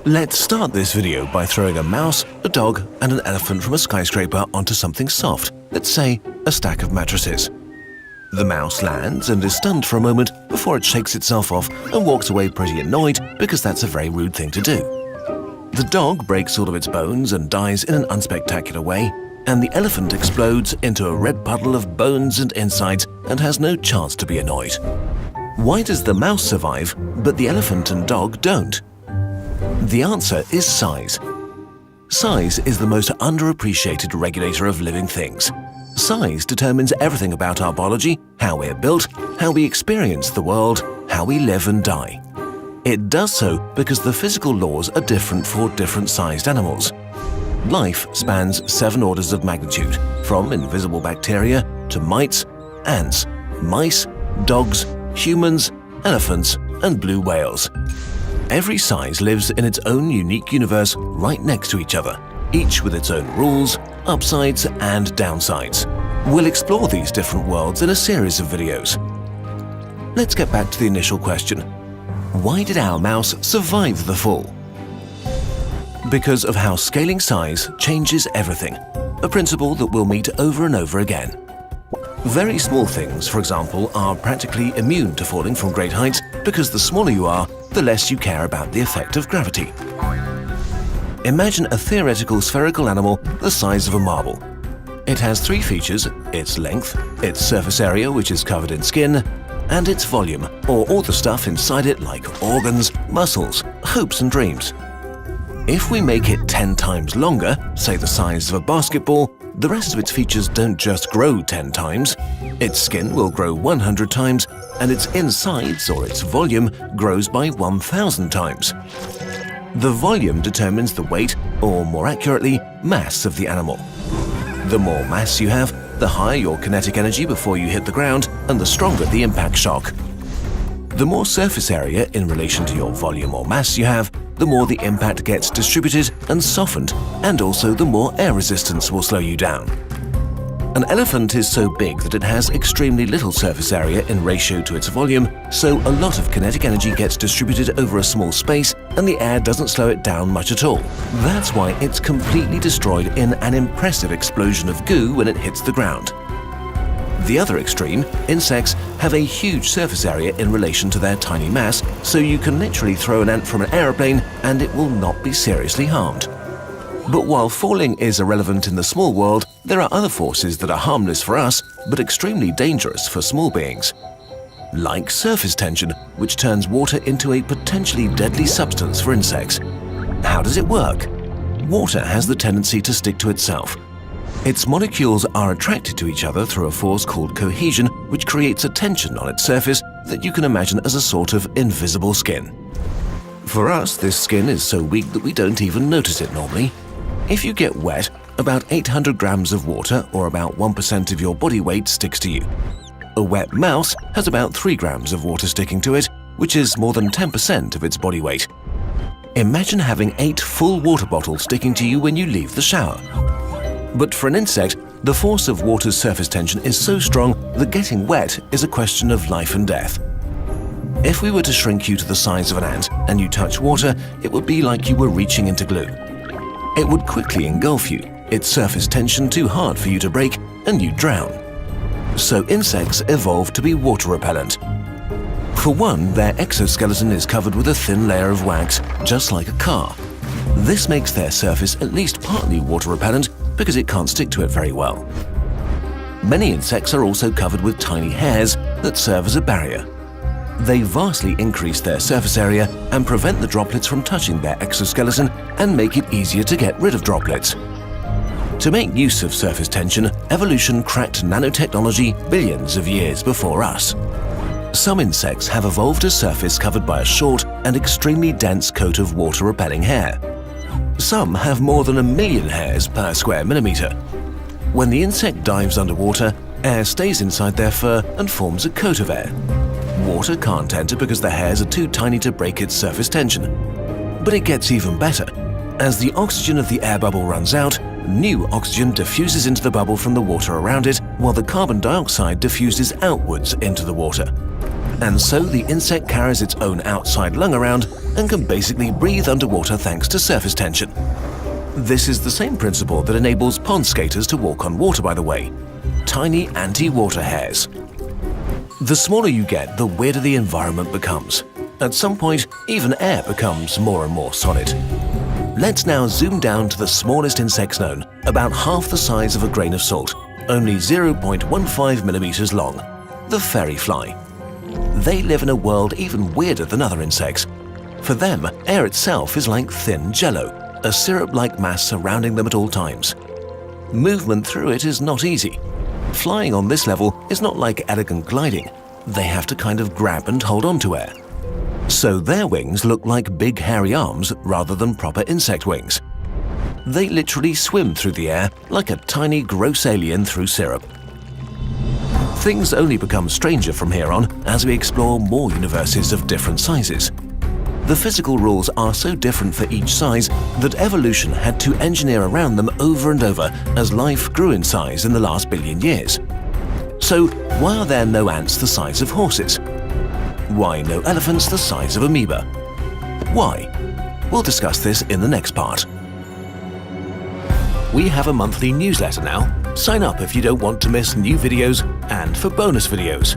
Let's start this video by throwing a mouse, a dog, and an elephant from a skyscraper onto something soft, let's say a stack of mattresses. The mouse lands and is stunned for a moment before it shakes itself off and walks away pretty annoyed because that's a very rude thing to do. The dog breaks all of its bones and dies in an unspectacular way, and the elephant explodes into a red puddle of bones and insides and has no chance to be annoyed. Why does the mouse survive, but the elephant and dog don't? The answer is size. Size is the most underappreciated regulator of living things. Size determines everything about our biology, how we're built, how we experience the world, how we live and die. It does so because the physical laws are different for different sized animals. Life spans 7 orders of magnitude, from invisible bacteria to mites, ants, mice, dogs, humans, elephants, and blue whales. Every size lives in its own unique universe right next to each other, each with its own rules, upsides and downsides. We'll explore these different worlds in a series of videos. Let's get back to the initial question. Why did our mouse survive the fall? Because of how scaling size changes everything, a principle that we'll meet over and over again. Very small things, for example, are practically immune to falling from great heights because the smaller you are, the less you care about the effect of gravity. Imagine a theoretical spherical animal the size of a marble. It has 3 features: its length, its surface area, which is covered in skin, and its volume, or all the stuff inside it like organs, muscles, hopes and dreams. If we make it 10 times longer, say the size of a basketball, the rest of its features don't just grow 10 times. Its skin will grow 100 times, and its insides, or its volume, grows by 1,000 times. The volume determines the weight, or more accurately, mass of the animal. The more mass you have, the higher your kinetic energy before you hit the ground, and the stronger the impact shock. The more surface area in relation to your volume or mass you have, the more the impact gets distributed and softened, and also the more air resistance will slow you down. An elephant is so big that it has extremely little surface area in ratio to its volume, so a lot of kinetic energy gets distributed over a small space and the air doesn't slow it down much at all. That's why it's completely destroyed in an impressive explosion of goo when it hits the ground. The other extreme, insects, have a huge surface area in relation to their tiny mass, so you can literally throw an ant from an aeroplane and it will not be seriously harmed. But while falling is irrelevant in the small world, there are other forces that are harmless for us but extremely dangerous for small beings. Like surface tension, which turns water into a potentially deadly substance for insects. How does it work? Water has the tendency to stick to itself. Its molecules are attracted to each other through a force called cohesion, which creates a tension on its surface that you can imagine as a sort of invisible skin. For us, this skin is so weak that we don't even notice it normally. If you get wet, about 800 grams of water, or about 1% of your body weight, sticks to you. A wet mouse has about 3 grams of water sticking to it, which is more than 10% of its body weight. Imagine having 8 full water bottles sticking to you when you leave the shower. But for an insect, the force of water's surface tension is so strong that getting wet is a question of life and death. If we were to shrink you to the size of an ant and you touch water, it would be like you were reaching into glue. It would quickly engulf you, its surface tension too hard for you to break, and you'd drown. So insects evolved to be water repellent. For one, their exoskeleton is covered with a thin layer of wax, just like a car. This makes their surface at least partly water repellent because it can't stick to it very well. Many insects are also covered with tiny hairs that serve as a barrier. They vastly increase their surface area and prevent the droplets from touching their exoskeleton and make it easier to get rid of droplets. To make use of surface tension, evolution cracked nanotechnology billions of years before us. Some insects have evolved a surface covered by a short and extremely dense coat of water-repelling hair. Some have more than 1 million hairs per square millimeter. When the insect dives underwater, air stays inside their fur and forms a coat of air. Water can't enter because the hairs are too tiny to break its surface tension. But it gets even better. As the oxygen of the air bubble runs out, new oxygen diffuses into the bubble from the water around it, while the carbon dioxide diffuses outwards into the water. and so the insect carries its own outside lung around and can basically breathe underwater thanks to surface tension. This is the same principle that enables pond skaters to walk on water, by the way. Tiny anti-water hairs. The smaller you get, the weirder the environment becomes. At some point, even air becomes more and more solid. Let's now zoom down to the smallest insects known, about half the size of a grain of salt, only 0.15 millimeters long, the fairy fly. They live in a world even weirder than other insects. For them, air itself is like thin jello, a syrup-like mass surrounding them at all times. Movement through it is not easy. Flying on this level is not like elegant gliding. They have to kind of grab and hold on to air. So their wings look like big hairy arms rather than proper insect wings. They literally swim through the air like a tiny gross alien through syrup. Things only become stranger from here on as we explore more universes of different sizes. The physical rules are so different for each size that evolution had to engineer around them over and over as life grew in size in the last billion years. So why are there no ants the size of horses? Why no elephants the size of amoeba? Why? We'll discuss this in the next part. We have a monthly newsletter now. Sign up if you don't want to miss new videos and for bonus videos.